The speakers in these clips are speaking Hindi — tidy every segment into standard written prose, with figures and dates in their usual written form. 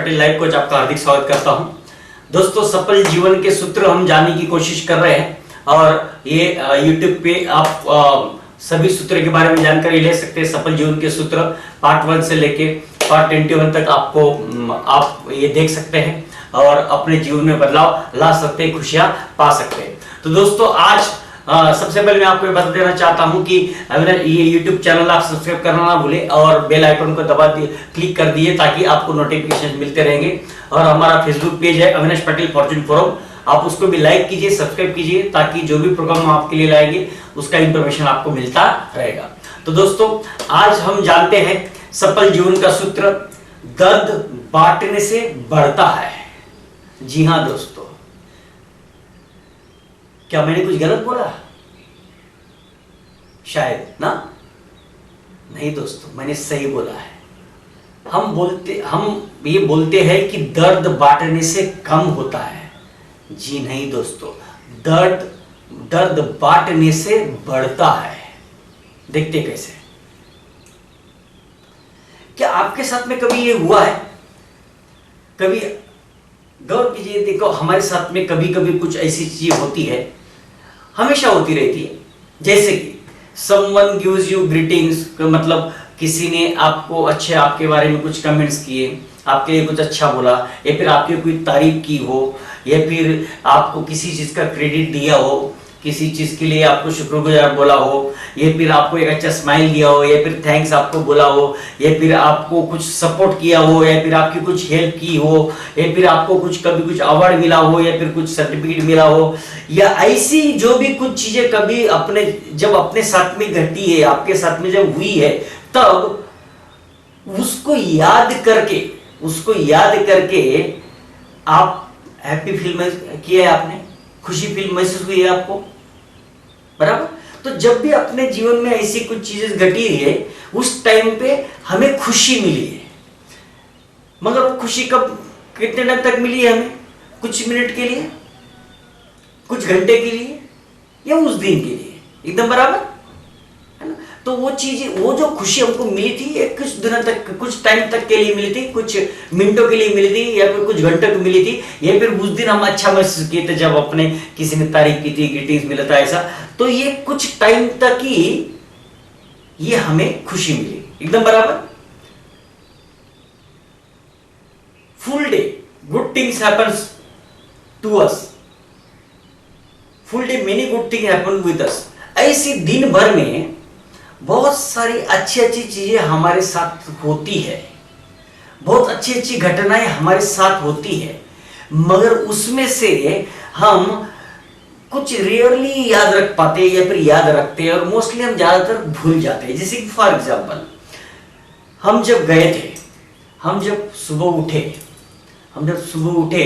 पटेल लाइफ कोच आपका हार्दिक स्वागत करता हूं। दोस्तों, सफल जीवन के सूत्र हम जानने की कोशिश कर रहे हैं और ये YouTube पे आप सभी सूत्र के बारे में जानकारी ले सकते हैं। सफल जीवन के सूत्र पार्ट 1 से लेके पार्ट 21 तक आप ये देख सकते हैं और अपने जीवन में बदलाव ला सकते हैं, खुशियां पा सकते हैं। तो दोस्तों, आज सबसे पहले मैं आपको बता देना चाहता हूं कि ये YouTube चैनल आप सब्सक्राइब करना ना भूलें और बेल आइकन को दबा दिए, क्लिक कर दिए ताकि आपको नोटिफिकेशन मिलते रहेंगे। और हमारा फेसबुक पेज है अविनाश पटेल फॉर्चून फोरम, आप उसको भी लाइक कीजिए, सब्सक्राइब कीजिए ताकि जो भी प्रोग्राम हम आपके लिए लाएंगे उसका इंफॉर्मेशन आपको मिलता रहेगा। तो दोस्तों, आज हम जानते हैं सफल जीवन का सूत्र, दर्द बांटने से बढ़ता है। जी हाँ दोस्तों, क्या मैंने कुछ गलत बोला? शायद ना? नहीं दोस्तों, मैंने सही बोला है। हम ये बोलते हैं कि दर्द बांटने से कम होता है। जी नहीं दोस्तों, दर्द बांटने से बढ़ता है। देखते कैसे? क्या आपके साथ में कभी ये हुआ है? कभी गौर कीजिए, देखो हमारे साथ में कभी कभी कुछ ऐसी चीज होती है, हमेशा होती रहती है। जैसे कि someone gives you greetings, मतलब किसी ने आपको आपके बारे में कुछ कमेंट्स किए, आपके लिए कुछ अच्छा बोला, या फिर आपकी कोई तारीफ की हो, या फिर आपको किसी चीज का क्रेडिट दिया हो, किसी चीज के लिए आपको शुक्रगुजार बोला हो, या फिर आपको एक अच्छा स्माइल दिया हो, या फिर थैंक्स आपको बोला हो, या फिर आपको कुछ सपोर्ट किया हो, या फिर आपकी कुछ हेल्प की हो, या फिर आपको कभी कुछ अवार्ड मिला हो, या फिर कुछ सर्टिफिकेट मिला हो, या ऐसी जो भी कुछ चीजें कभी जब अपने साथ में घटी है, आपके साथ में जब हुई है, तब उसको याद करके आप हैप्पी फील किया है, आपने खुशी फील महसूस हुई है आपको, बराबर? तो जब भी अपने जीवन में ऐसी कुछ चीजें घटी है, उस टाइम पे हमें खुशी मिली है। मगर वो खुशी कितने टाइम तक मिली है हमें? कुछ मिनट के लिए, कुछ घंटे के लिए, या उस दिन के लिए, एकदम बराबर है ना? तो वो जो खुशी हमको मिली थी, एक कुछ दिनों तक, कुछ टाइम तक के लिए मिली थी, कुछ मिनटों के लिए मिली थी, या फिर कुछ घंटों को मिली थी, या फिर उस दिन हम अच्छा महसूस किए थे जब अपने किसी ने तारीफ की थी, ग्रीटिंग्स मिला था ऐसा। तो ये कुछ टाइम तक ही ये हमें खुशी मिली, एकदम बराबर। Full day good things happens to us, full day many good thing happen with us. ऐसे दिन भर में बहुत सारी अच्छी चीजें हमारे साथ होती है, बहुत अच्छी घटनाएं हमारे साथ होती है, मगर उसमें से हम कुछ रेयरली याद रख पाते हैं, या फिर याद रखते हैं, और मोस्टली हम ज्यादातर भूल जाते हैं। जैसे कि फॉर एग्जांपल, हम जब सुबह उठे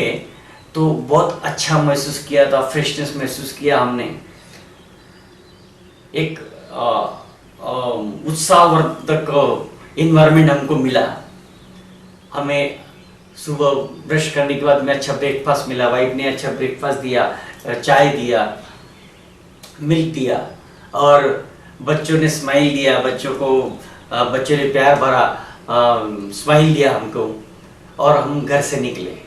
तो बहुत अच्छा महसूस किया था, फ्रेशनेस महसूस किया हमने, एक उत्साहवर्धक एनवायरनमेंट हमको मिला। हमें सुबह ब्रश करने के बाद में अच्छा ब्रेकफास्ट मिला, वाइफ ने अच्छा ब्रेकफास्ट दिया, चाय दिया, मिल्क दिया, और बच्चों ने स्माइल दिया, बच्चों ने प्यार भरा स्माइल दिया हमको, और हम घर से निकले।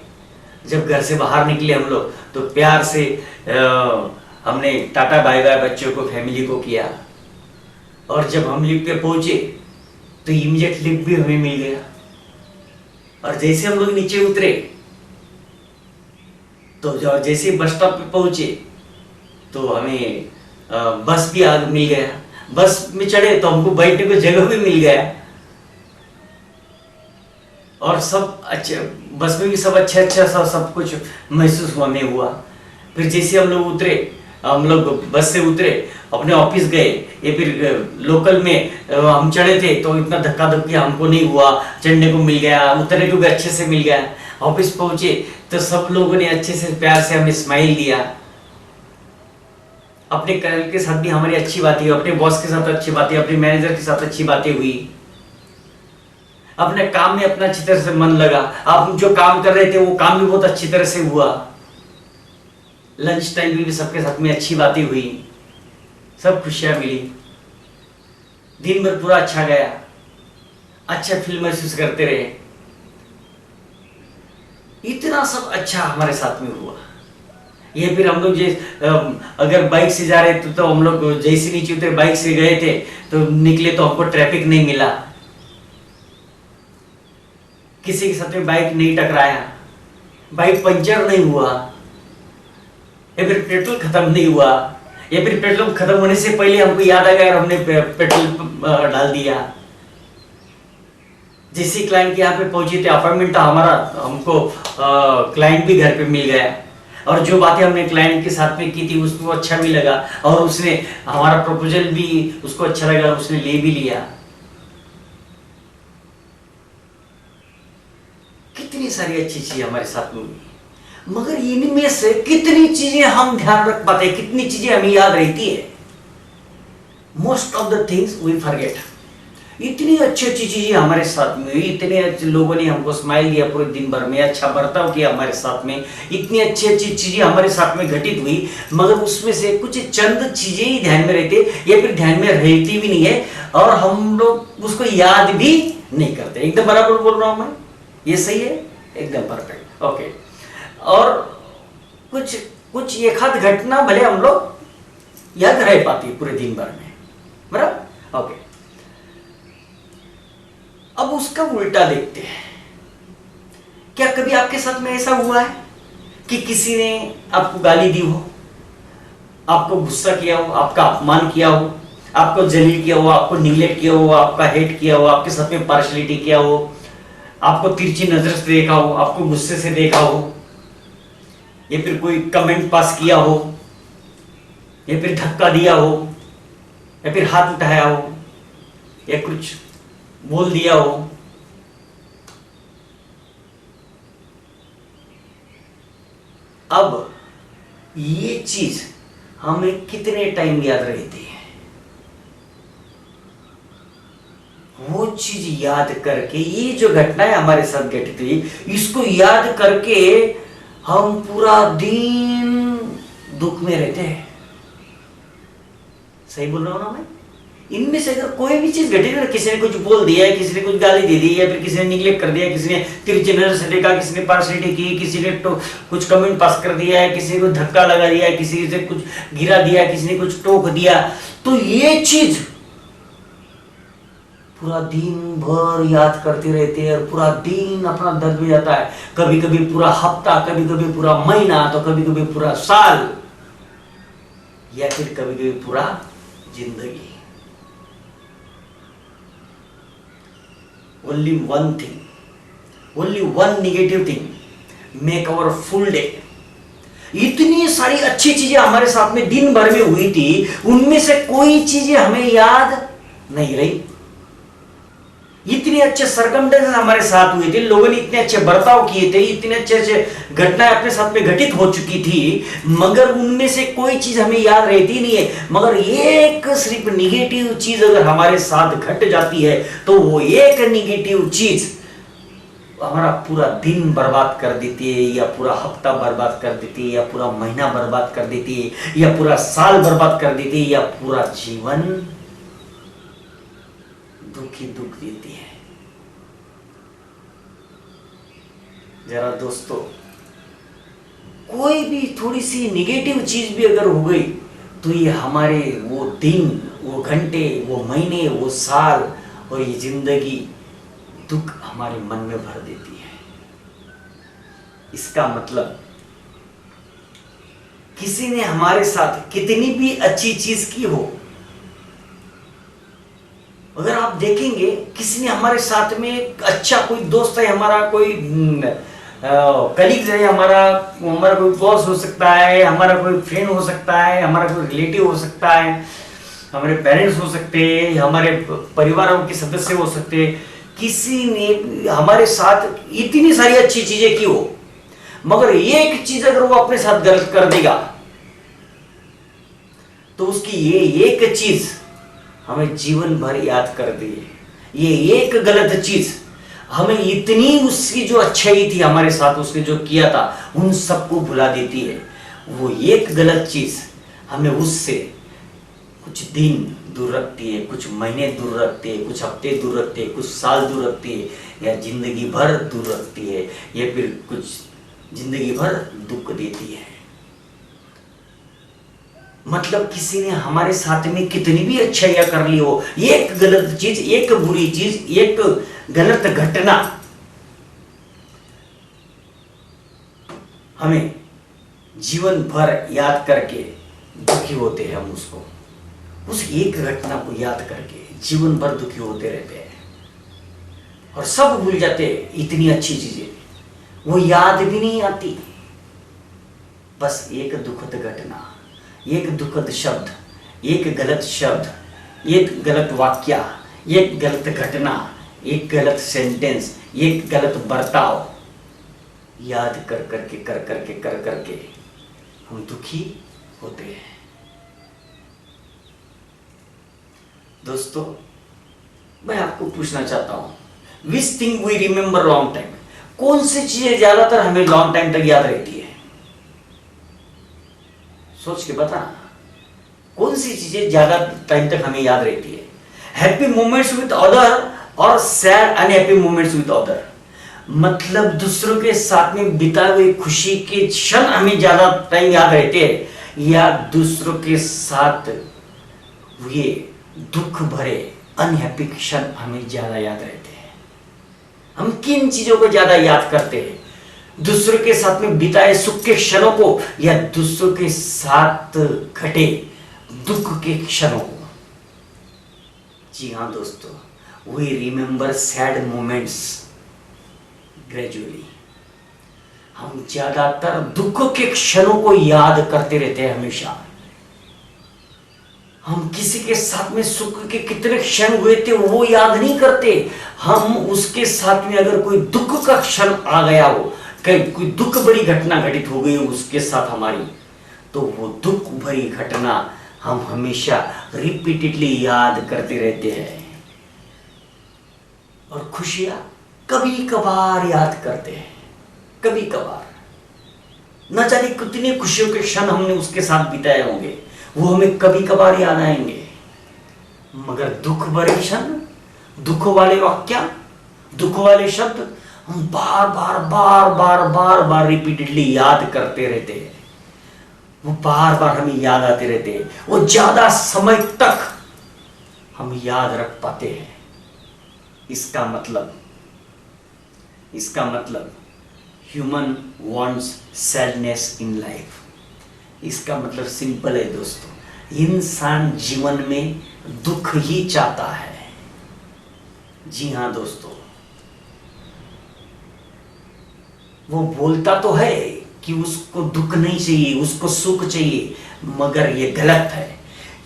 जब घर से बाहर निकले हम लोग, तो प्यार से हमने टाटा बाय बाय बच्चों को, फैमिली को किया, और जब हम लिफ्ट पे पहुंचे तो इमीडिएट लिफ्ट भी हमें मिल गया। और जैसे हम लोग नीचे उतरे तो जैसे बस स्टॉप पे पहुंचे तो हमें बस भी मिल गया। बस में चढ़े तो हमको बैठने को जगह भी मिल गया, और सब अच्छे, बस में भी सब अच्छा सब कुछ महसूस हमें हुआ। फिर जैसे हम लोग बस से उतरे, अपने ऑफिस गए, या फिर लोकल में हम चढ़े थे तो इतना धक्का धक्की हमको नहीं हुआ, चढ़ने को मिल गया, उतरने को भी अच्छे से मिल गया। ऑफिस पहुंचे तो सब लोगों ने अच्छे से प्यार से हमें स्माइल दिया। अपने कलीग के साथ भी हमारी अच्छी बातें हुई, अपने बॉस के साथ अच्छी बातें, अपने मैनेजर के साथ अच्छी बातें हुई, अपने काम में अपना अच्छी तरह से मन लगा। आप जो काम कर रहे थे वो काम भी बहुत अच्छी तरह से हुआ। लंच टाइम भी सबके साथ में अच्छी बातें हुई, सब खुशियां मिली, दिन भर पूरा अच्छा गया, अच्छा फील महसूस करते रहे। इतना सब अच्छा हमारे साथ में हुआ। ये फिर हम लोग अगर बाइक से जा रहे थे तो हम लोग जैसे नीचे उतरे बाइक से गए थे तो निकले तो हमको ट्रैफिक नहीं मिला, किसी के साथ में बाइक नहीं टकराया, बाइक पंचर नहीं हुआ, या फिर पेट्रोल खत्म नहीं हुआ, या फिर पेट्रोल खत्म होने से पहले हमको याद आ गया और हमने पेट्रोल डाल दिया। जैसे क्लाइंट के यहाँ पे पहुंचे थे, अपॉइंटमेंट था हमारा, हमको क्लाइंट भी घर पे मिल गया और जो बातें हमने क्लाइंट के साथ में की थी उसको अच्छा भी लगा और उसने हमारा प्रपोजल भी उसको अच्छा लगा और उसने ले भी लिया। कितनी सारी अच्छी चीजें हमारे साथ में हुई, मगर इनमें से कितनी चीजें हम ध्यान रख पाते हैं, कितनी चीजें हमें याद रहती है। Most of the things we forget. इतनी अच्छी अच्छी चीजें हमारे साथ में हुई, इतने अच्छे लोगों ने हमको स्माइल दिया पूरे दिन भर में, अच्छा बर्ताव किया हमारे साथ में, इतनी अच्छी अच्छी चीजें हमारे साथ में घटित हुई, मगर उसमें से कुछ चंद चीजें ही ध्यान में रहती या फिर ध्यान में रहती भी नहीं है और हम लोग उसको याद भी नहीं करते। एकदम बराबर बोल रहा हूं मैं, ये सही है, एकदम परफेक्ट, ओके। और कुछ कुछ एक आध घटना भले हम लोग याद रह पाती है पूरे दिन भर में, बराबर, ओके। अब उसका उल्टा देखते हैं। क्या कभी आपके साथ में ऐसा हुआ है कि किसी ने आपको गाली दी हो, आपको गुस्सा किया हो, आपका अपमान किया हो, आपको जलील किया हो, आपको निग्लेक्ट किया हो, आपका हेट किया हो, आपके साथ में पार्शलिटी किया हो, आपको तिरछी नजर से देखा हो, आपको गुस्से से देखा हो, या फिर कोई कमेंट पास किया हो, या फिर धक्का दिया हो, या फिर हाथ उठाया हो, या कुछ बोल दिया हो? अब ये चीज हमें कितने टाइम याद रहती है? वो चीज याद करके, ये जो घटनाएं हमारे साथ घटित हुई, इसको याद करके हम पूरा दिन दुख में रहते हैं। सही बोल रहा हूं ना मैं? इनमें से अगर कोई भी चीज घटी ना, किसी ने कुछ बोल दिया है, किसी ने कुछ गाली दे दी, या फिर किसी ने निग्लेक्ट कर दिया, किसी ने तिरछी नजर से देखा, किसी ने पार्शलिटी की, किसी ने कुछ कमेंट पास कर दिया है, किसी ने धक्का लगा दिया है, किसी से कुछ गिरा दिया, किसी ने कुछ टोक दिया, तो ये चीज पूरा दिन भर याद करते रहते हैं और पूरा दिन अपना दर्द में जाता है। कभी कभी पूरा हफ्ता, कभी कभी पूरा महीना, तो कभी कभी पूरा साल, या फिर कभी कभी पूरा जिंदगी। Only one thing, only one negative thing make our full day. इतनी सारी अच्छी चीजें हमारे साथ में दिन भर में हुई थी, उनमें से कोई चीजें हमें याद नहीं रही। इतने अच्छे सरकमस्टेंसेस हमारे साथ हुए थे, लोगों ने इतने अच्छे बर्ताव किए थे, इतने अच्छे अच्छे घटनाएं अपने साथ में घटित हो चुकी थी, मगर उनमें से कोई चीज हमें याद रहती नहीं है। मगर एक सिर्फ निगेटिव चीज अगर हमारे साथ घट जाती है, तो वो एक निगेटिव चीज हमारा पूरा दिन बर्बाद कर देती है, या पूरा हफ्ता बर्बाद कर देती है, या पूरा महीना बर्बाद कर देती है, या पूरा साल बर्बाद कर देती है, या पूरा जीवन दुखी दुख देती है। जरा दोस्तों, कोई भी थोड़ी सी निगेटिव चीज भी अगर हो गई, तो ये हमारे वो दिन, वो घंटे, वो महीने, वो साल और ये जिंदगी दुख हमारे मन में भर देती है। इसका मतलब किसी ने हमारे साथ कितनी भी अच्छी चीज की हो, अगर आप देखेंगे किसी ने हमारे साथ में अच्छा, कोई दोस्त है हमारा, कोई कलीग्स है हमारा, हमारा कोई बॉस हो सकता है, हमारा कोई फ्रेंड हो सकता है, हमारा कोई रिलेटिव हो सकता है, हमारे पेरेंट्स हो सकते हैं, हमारे परिवार के सदस्य हो सकते हैं, किसी ने हमारे साथ इतनी सारी अच्छी चीजें की हो, मगर एक चीज अगर वो अपने साथ गलत कर देगा, तो उसकी ये एक चीज हमें जीवन भर याद कर दी है। ये एक गलत चीज हमें इतनी, उसकी जो अच्छाई थी हमारे साथ, उसने जो किया था, उन सबको भुला देती है। वो एक गलत चीज हमें उससे कुछ दिन दूर रखती है, कुछ महीने दूर रखती है, कुछ हफ्ते दूर रखती है, कुछ साल दूर रखती है, या जिंदगी भर दूर रखती है, या फिर कुछ जिंदगी भर दुख देती है। मतलब किसी ने हमारे साथ में कितनी भी अच्छाइयां कर ली हो, एक गलत चीज, एक बुरी चीज, एक गलत घटना हमें जीवन भर याद करके दुखी होते हैं। हम उसको, उस एक घटना को याद करके जीवन भर दुखी होते रहते हैं और सब भूल जाते हैं। इतनी अच्छी चीजें वो याद भी नहीं आती। बस एक दुखद घटना, एक दुखद शब्द, एक गलत शब्द, एक गलत वाक्य, एक गलत घटना, एक गलत सेंटेंस, एक गलत बर्ताव याद कर करके हम दुखी होते हैं। दोस्तों, मैं आपको पूछना चाहता हूं, which thing we remember long time, कौन सी चीजें ज्यादातर हमें लॉन्ग टाइम तक याद रहती है? सोच के बता, कौन सी चीजें ज्यादा टाइम तक हमें याद रहती है? हैप्पी मोमेंट्स विद अदर और sad unhappy moments with other. मतलब दूसरों के साथ में बिताए हुए खुशी के क्षण हमें ज्यादा टाइम याद रहते हैं, या दूसरों के साथ हुए दुख भरे अनहैप्पी क्षण हमें ज्यादा याद रहते हैं? हम किन चीजों को ज्यादा याद करते हैं? दूसरों के साथ में बिताए सुख के क्षणों को, या दूसरों के साथ घटे दुख के क्षणों को? जी हाँ दोस्तों, we remember sad moments gradually. हम ज्यादातर दुख के क्षणों को याद करते रहते हैं हमेशा। हम किसी के साथ में सुख के कितने क्षण हुए थे वो याद नहीं करते। हम उसके साथ में अगर कोई दुख का क्षण आ गया हो, कोई दुख भरी घटना घटित हो गई उसके साथ हमारी, तो वो दुख भरी घटना हम हमेशा रिपीटेडली याद करते रहते हैं। और खुशियां कभी कभार याद करते हैं, कभी कभार। न जाने कितनी खुशियों के क्षण हमने उसके साथ बिताए होंगे, वो हमें कभी कभार याद आएंगे। मगर दुख भरे क्षण, दुख वाले वाक्य, दुख वाले शब्द हम बार बार रिपीटेडली याद करते रहते हैं। वो बार बार हमें याद आते रहते हैं, वो ज्यादा समय तक हम याद रख पाते हैं। इसका मतलब human wants sadness in life. इसका मतलब सिंपल है दोस्तों, इंसान जीवन में दुख ही चाहता है। जी हां दोस्तों, वो बोलता तो है कि उसको दुख नहीं चाहिए, उसको सुख चाहिए, मगर ये गलत है।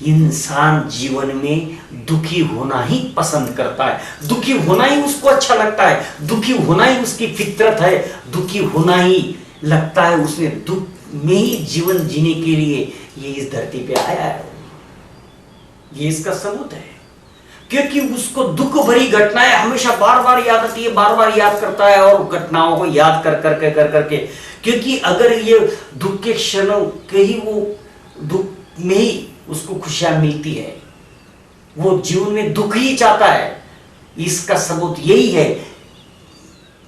इंसान जीवन में दुखी होना ही पसंद करता है, दुखी होना ही उसको अच्छा लगता है, दुखी होना ही उसकी फितरत है, दुखी होना ही लगता है उसने दुख में ही जीवन जीने के लिए ये इस धरती पे आया है। ये इसका सबूत है, क्योंकि उसको दुख भरी घटनाएं हमेशा बार बार याद आती है, बार बार याद करता है, और घटनाओं को याद कर करके क्योंकि अगर ये दुख के क्षणों के ही वो दुख में ही उसको खुशियां मिलती है, वो जीवन में दुख ही चाहता है। इसका सबूत यही है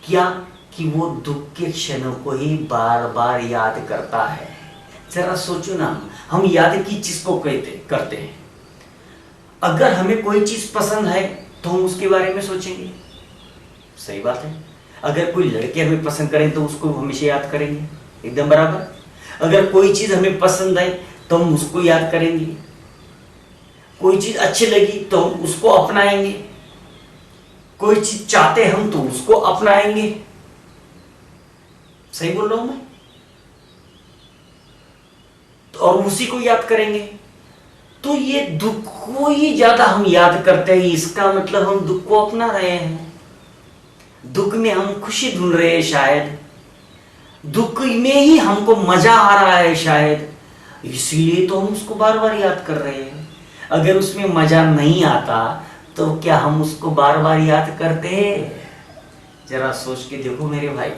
क्या कि वो दुख के क्षणों को ही बार बार याद करता है। जरा सोचो ना, हम याद की चीज को करते हैं। अगर हमें कोई चीज पसंद है तो हम उसके बारे में सोचेंगे, सही बात है। अगर कोई लड़के हमें पसंद करें तो उसको हमेशा याद करेंगे, एकदम बराबर। अगर कोई चीज हमें पसंद है तो हम उसको याद करेंगे, कोई चीज अच्छी लगी तो हम उसको अपनाएंगे, कोई चीज चाहते हम तो उसको अपनाएंगे। सही बोल रहा हूं मैं? तो और उसी को याद करेंगे। तो ये दुख को ही ज्यादा हम याद करते हैं, इसका मतलब हम दुख को अपना रहे हैं। दुख में हम खुशी ढूंढ रहे हैं, शायद दुख में ही हमको मजा आ रहा है शायद, इसीलिए तो हम उसको बार बार याद कर रहे हैं। अगर उसमें मजा नहीं आता तो क्या हम उसको बार बार याद करते? जरा सोच के देखो मेरे भाई।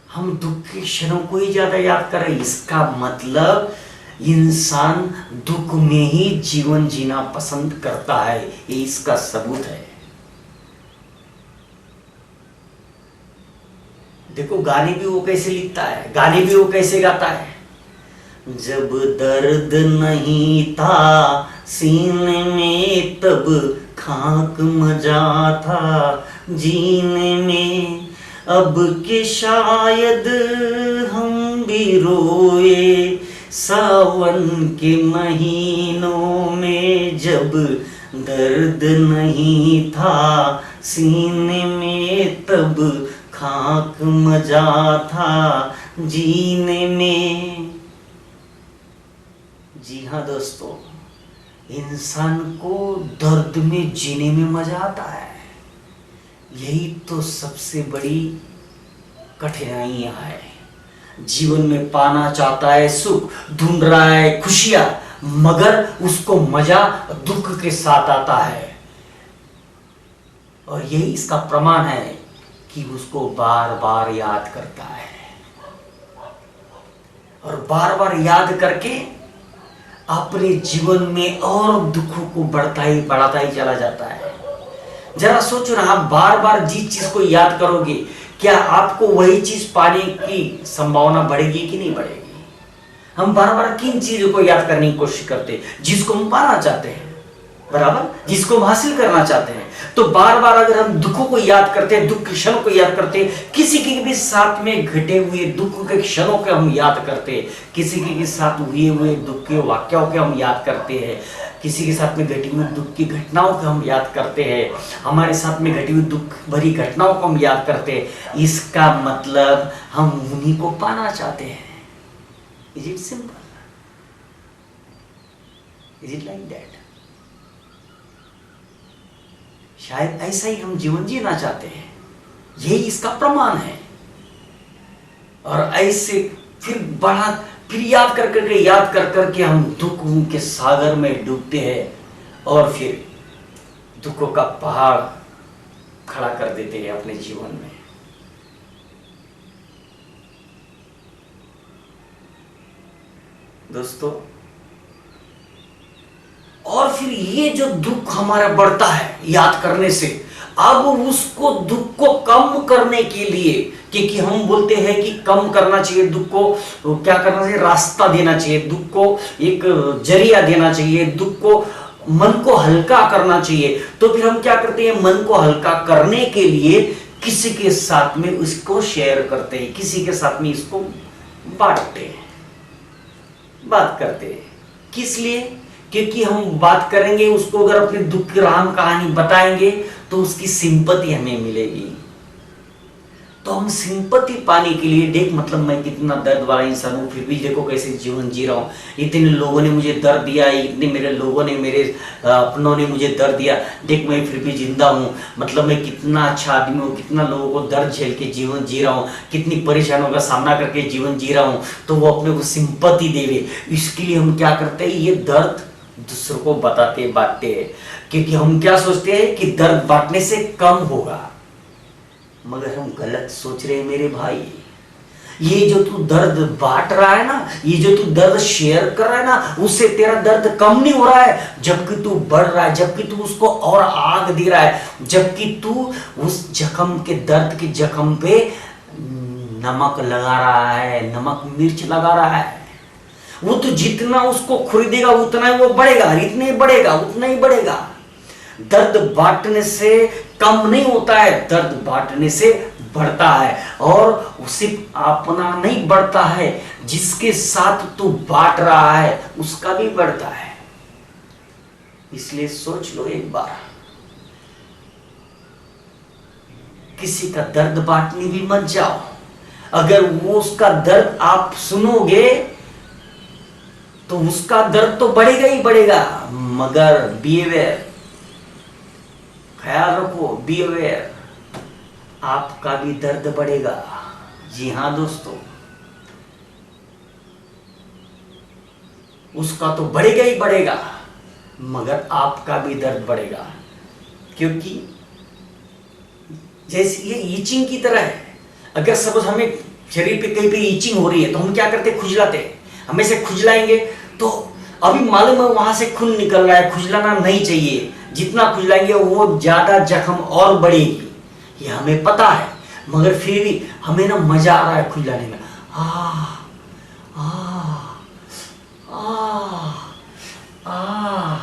हम दुख के क्षणों को ही ज्यादा याद कर रहे हैं, इसका मतलब इंसान दुख में ही जीवन जीना पसंद करता है। ये इसका सबूत है। देखो गाने भी वो कैसे लिखता है, गाने भी वो कैसे गाता है। जब दर्द नहीं था सीने में तब खाक मजा था जीने में, अब के शायद हम भी रोए सावन के महीनों में, जब दर्द नहीं था सीने में तब खाक मजा था जीने में। जी हाँ दोस्तों, इंसान को दर्द में जीने में मजा आता है। यही तो सबसे बड़ी कठिनाइयां है। जीवन में पाना चाहता है सुख, ढूंढ रहा है खुशियां, मगर उसको मजा दुख के साथ आता है। और यही इसका प्रमाण है कि उसको बार बार याद करता है, और बार बार याद करके अपने जीवन में और दुखों को बढ़ाता ही चला जाता है। जरा सोचो ना, आप बार बार जिस चीज को याद करोगे, क्या आपको वही चीज पाने की संभावना बढ़ेगी कि नहीं बढ़ेगी? हम बार बार किन चीजों को याद करने की कोशिश करते हैं? जिसको हम पाना चाहते हैं, बराबर, जिसको हम हासिल करना चाहते हैं। तो बार बार अगर हम दुखों को याद करते हैं, दुख के क्षणों को याद करते हैं, किसी के भी साथ में घटे हुए दुख के क्षणों को हम याद करते हैं, किसी के साथ हुए दुख के वाक्यों के हम याद करते हैं, किसी के साथ में घटी हुई दुख की घटनाओं को हम याद करते हैं, हमारे साथ में घटी हुई दुख भरी घटनाओं को हम याद करते हैं, इसका मतलब हम उन्हीं को पाना चाहते हैं। Is it simple? Is it like that? शायद ऐसा ही हम जीवन जीना चाहते हैं, यही इसका प्रमाण है। और ऐसे फिर याद कर करके हम दुखों के सागर में डूबते हैं, और फिर दुखों का पहाड़ खड़ा कर देते हैं अपने जीवन में। दोस्तों, और फिर ये जो दुख हमारा बढ़ता है याद करने से, अब उसको दुख को कम करने के लिए, क्योंकि हम बोलते हैं कि कम करना चाहिए दुख को, तो क्या करना चाहिए? रास्ता देना चाहिए दुख को, एक जरिया देना चाहिए दुख को, मन को हल्का करना चाहिए। तो फिर हम क्या करते हैं? मन को हल्का करने के लिए किसी के साथ में उसको शेयर करते हैं, किसी के साथ में इसको बांटते हैं, बात करते हैं। किस लिए? क्योंकि हम बात करेंगे उसको, अगर अपने दुख की राम कहानी बताएंगे तो उसकी सिंपैथी हमें मिलेगी। तो हम सिंपैथी पाने के लिए, देख मतलब मैं कितना दर्द वाला इंसान हूं, फिर भी देखो कैसे जीवन जी रहा हूं, इतने लोगों ने मुझे दर्द दिया, इतने मेरे लोगों ने, मेरे अपनों ने मुझे दर्द दिया, देख मैं फिर भी जिंदा हूं, मतलब मैं कितना अच्छा आदमी हूं, कितना लोगों को दर्द झेल के जीवन जी रहा हूं, कितनी परेशानियों का सामना करके जीवन जी रहा हूं। तो वो अपने को सिंपैथी देवे, इसके लिए हम क्या करते हैं? ये दर्द दूसरों को बताते बांटते हैं, क्योंकि हम क्या सोचते हैं कि दर्द बांटने से कम होगा। मगर हम गलत सोच रहे हैं मेरे भाई। ये जो तू दर्द बांट रहा है ना, ये जो तू दर्द शेयर कर रहा है ना, उससे तेरा दर्द कम नहीं हो रहा है, जबकि तू बढ़ रहा है, जबकि तू उसको और आग दे रहा है, जबकि तू उस जख्म के, दर्द के जख्म पे नमक लगा रहा है, नमक मिर्च लगा रहा है। वो तो जितना उसको खरीदेगा उतना ही वो बढ़ेगा, इतने ही बढ़ेगा, उतना ही बढ़ेगा। दर्द बांटने से कम नहीं होता है, दर्द बांटने से बढ़ता है। और सिर्फ अपना नहीं बढ़ता है, जिसके साथ तू बांट रहा है उसका भी बढ़ता है। इसलिए सोच लो एक बार, किसी का दर्द बांटने भी मत जाओ। अगर वो उसका दर्द आप सुनोगे तो उसका दर्द तो बढ़ेगा ही बढ़ेगा, मगर बी अवेयर, ख्याल रखो, बी अवेयर, आपका भी दर्द बढ़ेगा। जी हाँ दोस्तों, उसका तो बढ़ेगा ही बढ़ेगा, मगर आपका भी दर्द बढ़ेगा। क्योंकि जैसे ये ईचिंग की तरह है। अगर सपोज हमें शरीर पे कहीं पे ईचिंग हो रही है तो हम क्या करते हैं? खुजलाते हैं। हमें से खुजलाएंगे तो अभी मालूम है वहां से खून निकल रहा है, खुजलाना नहीं चाहिए, जितना खुजलाएंगे वो ज्यादा जख्म और बढ़ेगी, ये हमें पता है। मगर फिर भी हमें ना मजा आ रहा है खुजलाने में। आ आ आ आ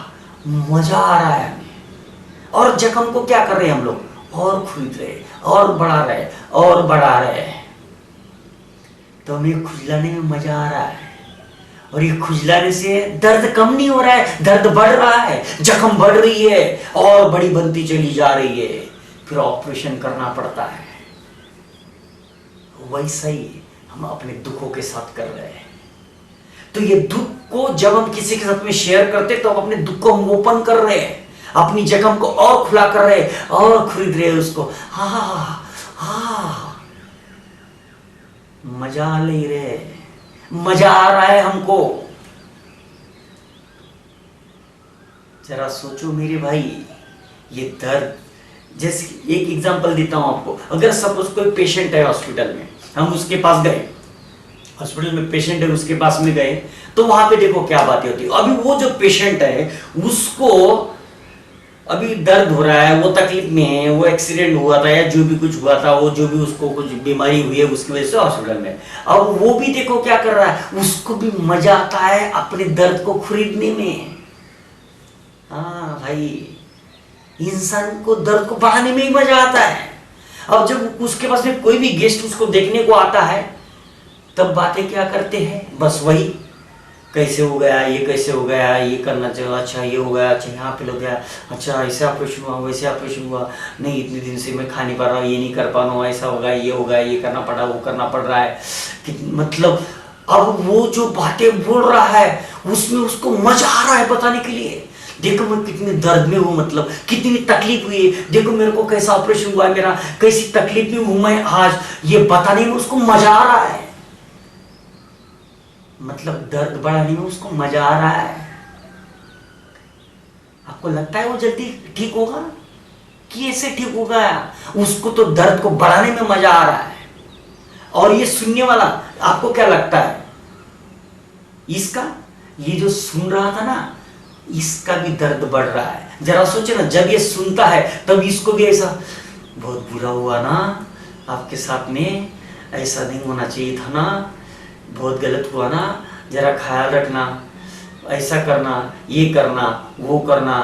मजा आ रहा है हमें। और जख्म को क्या कर रहे हैं हम लोग, और खुद रहे, और बढ़ा रहे, और बढ़ा रहे। तो हमें खुजलाने में मजा आ रहा है, और ये खुजलाने से दर्द कम नहीं हो रहा है, दर्द बढ़ रहा है, जख्म बढ़ रही है और बड़ी बनती चली जा रही है, फिर ऑपरेशन करना पड़ता है। वैसा ही हम अपने दुखों के साथ कर रहे हैं। तो ये दुख को जब हम किसी के साथ में शेयर करते तो हम अपने दुख को हम ओपन कर रहे हैं, अपनी जख्म को और खुला कर रहे हैं और खरीद रहे हैं उसको। हा हा मजा ले रहे, मजा आ रहा है हमको। जरा सोचो मेरे भाई, ये दर्द, जैसे एक एग्जांपल देता हूं आपको। अगर सपोज कोई पेशेंट है हॉस्पिटल में, हम उसके पास गए, हॉस्पिटल में पेशेंट है उसके पास में गए, तो वहां पे देखो क्या बातें होती है। अभी वो जो पेशेंट है उसको अभी दर्द हो रहा है, वो तकलीफ में है, वो एक्सीडेंट हुआ था या जो भी कुछ हुआ था, वो जो भी उसको कुछ बीमारी हुई है उसकी वजह से हॉस्पिटल में। अब वो भी देखो क्या कर रहा है, उसको भी मजा आता है अपने दर्द को खरीदने में। हाँ भाई, इंसान को दर्द को बढ़ाने में ही मजा आता है। अब जब उसके पास में कोई भी गेस्ट उसको देखने को आता है, तब बातें क्या करते हैं, बस वही, कैसे हो गया, ये कैसे हो गया, ये करना चाहिए, अच्छा ये हो गया, अच्छा यहाँ पे हो गया, अच्छा ऐसे ऑपरेशन हुआ, वैसे ऑपरेशन हुआ, नहीं इतने दिन से मैं खा नहीं पा रहा हूँ, ये नहीं कर पा रहा हूँ, ऐसा होगा, ये होगा, ये करना पड़ा, वो करना पड़ रहा है मतलब। अब वो जो बातें बोल रहा है उसमें उसको मजा आ रहा है बताने के लिए। देखो मैं कितने दर्द में हूँ, मतलब कितनी तकलीफ हुई है, देखो मेरे को कैसा ऑपरेशन हुआ है, मेरा कैसी तकलीफ में हूं मैं आज, ये बताने में उसको मजा आ रहा है। मतलब दर्द बढ़ाने में उसको मजा आ रहा है। आपको लगता है वो जल्दी ठीक होगा कि ऐसे ठीक होगा? उसको तो दर्द को बढ़ाने में मजा आ रहा है। और ये सुनने वाला आपको क्या लगता है, इसका, ये जो सुन रहा था ना, इसका भी दर्द बढ़ रहा है। जरा सोचे ना, जब ये सुनता है तब इसको भी ऐसा, बहुत बुरा हुआ ना आपके साथ में, ऐसा नहीं होना चाहिए था ना, बहुत गलत हुआ ना, जरा ख्याल रखना, ऐसा करना, ये करना, वो करना।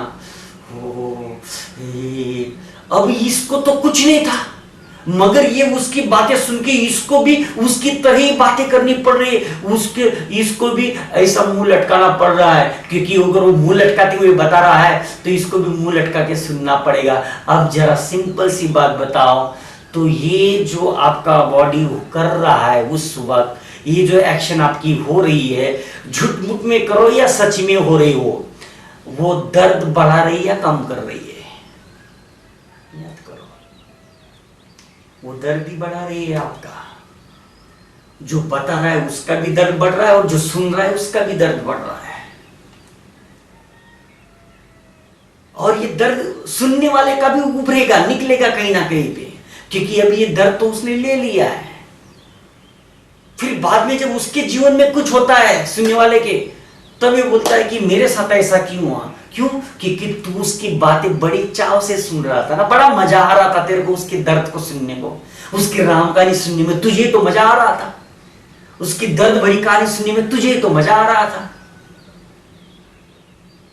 अब इसको तो कुछ नहीं था, मगर ये उसकी बातें सुन के इसको भी उसकी तरह ही बातें करनी पड़ रही है, उसके इसको भी ऐसा मुंह लटकाना पड़ रहा है, क्योंकि अगर वो मुंह लटकाते हुए बता रहा है तो इसको भी मुंह लटका के सुनना पड़ेगा। अब जरा सिंपल सी बात बताओ, तो ये जो आपका बॉडी कर रहा है उस वक्त, ये जो एक्शन आपकी हो रही है, झूठ मूठ में करो या सच में हो रही हो, वो दर्द बढ़ा रही है या कम कर रही है? याद करो, वो दर्द ही बढ़ा रही है आपका। जो बता रहा है उसका भी दर्द बढ़ रहा है, और जो सुन रहा है उसका भी दर्द बढ़ रहा है। और ये दर्द सुनने वाले का भी उभरेगा, निकलेगा कहीं ना कहीं पे, क्योंकि अभी ये दर्द तो उसने ले लिया है। फिर बाद में जब उसके जीवन में कुछ होता है सुनने वाले के, तब ये बोलता है कि मेरे साथ ऐसा क्यों हुआ, क्यों? क्योंकि तू उसकी बातें बड़ी चाव से सुन रहा था ना, बड़ा मजा आ रहा था तेरे को उसके दर्द को सुनने को, उसकी राम कहानी सुनने में तुझे तो मजा आ रहा था, उसकी दर्द भरी कहानी सुनने में तुझे तो मजा आ रहा था।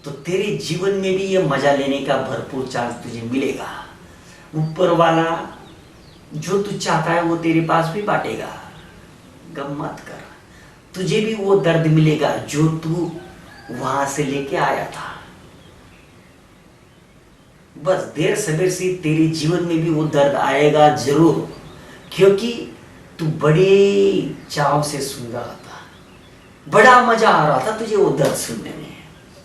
तो तेरे जीवन में भी ये मजा लेने का भरपूर चांस तुझे मिलेगा। ऊपर वाला जो तू चाहता है वो तेरे पास भी बांटेगा। गम मत कर, तुझे भी वो दर्द मिलेगा जो तू वहां से लेके आया था। बस देर सवेर से तेरे जीवन में भी वो दर्द आएगा जरूर, क्योंकि तू बड़े चाव से सुन रहा था, बड़ा मजा आ रहा था तुझे वो दर्द सुनने में,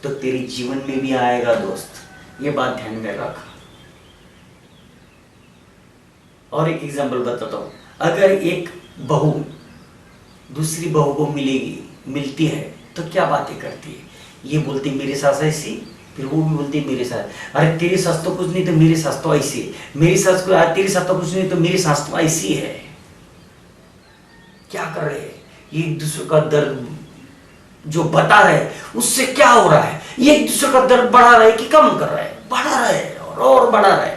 तो तेरे जीवन में भी आएगा दोस्त, ये बात ध्यान में रख। और एक एग्जांपल बताता हूं, अगर एक बहू दूसरी बहू को मिलती है तो क्या बातें करती है? ये बोलती मेरी सास ऐसी, फिर वो भी बोलती मेरी सास, अरे तेरी सास तो कुछ नहीं तो मेरी सास तो ऐसी है, मेरी सास को, तेरी सास तो कुछ नहीं तो मेरी सास तो ऐसी है। क्या कर रहे हैं? एक दूसरे का दर्द जो बता रहे उससे क्या हो रहा है, एक दूसरे का दर्द बढ़ा रहे कि कम कर रहे हैं? बढ़ा रहे और बढ़ा रहे।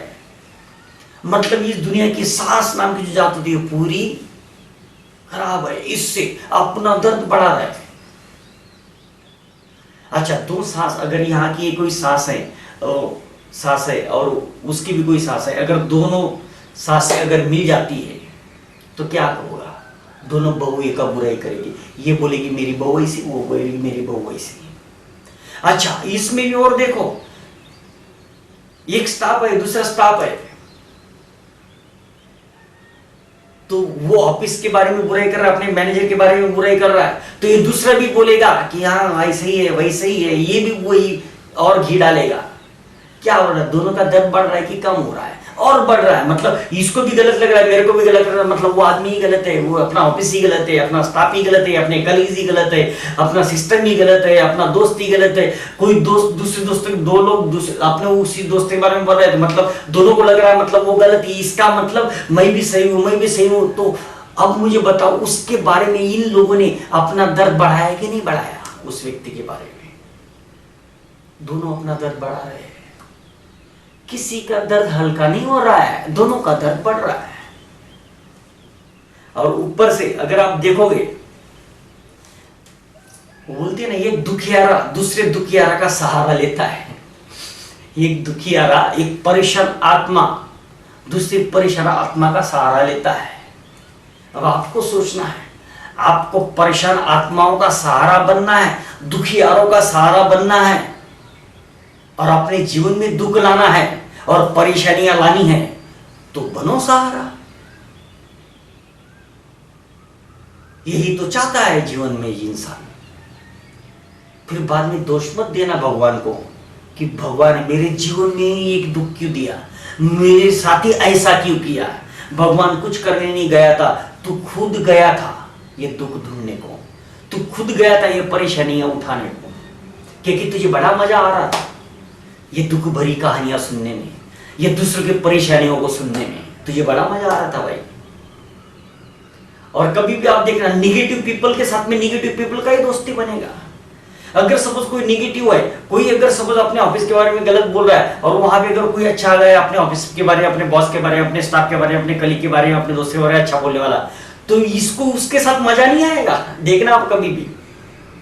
मतलब इस दुनिया की सांस नाम की जो जात होती है पूरी खराब है, इससे अपना दर्द बढ़ा रहा है। अच्छा, दो सांस, अगर यहाँ की कोई सांस है, सांस है और उसकी भी कोई सांस है, अगर दोनों सांसें अगर मिल जाती है तो क्या होगा? दोनों बहू एक बुराई करेगी, ये बोलेगी मेरी बहू ऐसी, वो बोलेगी मेरी बहू ऐसी। अच्छा, इसमें भी और देखो, एक स्टाफ है, दूसरा स्टाफ है, तो वो ऑफिस के बारे में बुराई कर रहा है, अपने मैनेजर के बारे में बुराई कर रहा है, तो ये दूसरा भी बोलेगा कि हाँ ऐसे ही है, वैसे ही है, ये भी वही और घी डालेगा। क्या हो रहा है? दोनों का दर्द बढ़ रहा है कि कम हो रहा है? और बढ़ रहा है। मतलब इसको भी गलत लग रहा है, मेरे को भी गलत लग रहा है, मतलब वो आदमी ही गलत है, वो अपना ऑफिस ही गलत है, अपना स्टाफ ही गलत है, अपने कलीग्स ही गलत है, अपना सिस्टम ही गलत है, अपना दोस्त ही गलत है। कोई दोस्त दूसरे दोस्त, दो लोग अपने उसी दोस्त के बारे में बोल रहे थे, मतलब दोनों को लग रहा है मतलब वो गलत है, इसका मतलब मैं भी सही हूं, मैं भी सही हूं। तो अब मुझे बताओ, उसके बारे में इन लोगों ने अपना दर्द बढ़ाया कि नहीं बढ़ाया? उस व्यक्ति के बारे में दोनों अपना दर्द बढ़ा रहे हैं। किसी का दर्द हल्का नहीं हो रहा है, दोनों का दर्द बढ़ रहा है। और ऊपर से अगर आप देखोगे, बोलते हैं ना, एक दुखियारा दूसरे दुखियारा का सहारा लेता है। एक दुखियारा, एक परेशान आत्मा दूसरी परेशान आत्मा का सहारा लेता है। अब आपको सोचना है, आपको परेशान आत्माओं का सहारा बनना है, दुखियारों का सहारा बनना है, और अपने जीवन में दुख लाना है और परेशानियां लानी है, तो बनो सहारा। यही तो चाहता है जीवन में इंसान। फिर बाद में दोष मत देना भगवान को कि भगवान मेरे जीवन में एक दुख क्यों दिया, मेरे साथ ही ऐसा क्यों किया। भगवान कुछ करने नहीं गया था, तू खुद गया था ये दुख ढूंढने को, तू खुद गया था ये परेशानियां उठाने को, क्योंकि तुझे बड़ा मजा आ रहा था ये दुख भरी कहानियां सुनने में, ये दूसरों की परेशानियों को सुनने में तुझे बड़ा मजा आ रहा था भाई। और कभी भी आप देखना, निगेटिव पीपल के साथ में निगेटिव पीपल का ही दोस्ती बनेगा। अगर सपोज कोई निगेटिव है, कोई अगर सपोज अपने ऑफिस के बारे में गलत बोल रहा है, और वहां पे अगर कोई अच्छा आ गया अपने ऑफिस के बारे में, अपने बॉस के बारे में, अपने स्टाफ के बारे में, अपने कलीग के बारे में, अपने दोस्त के बारे में अच्छा बोलने वाला, तो इसको उसके साथ मजा नहीं आएगा। देखना आप कभी भी,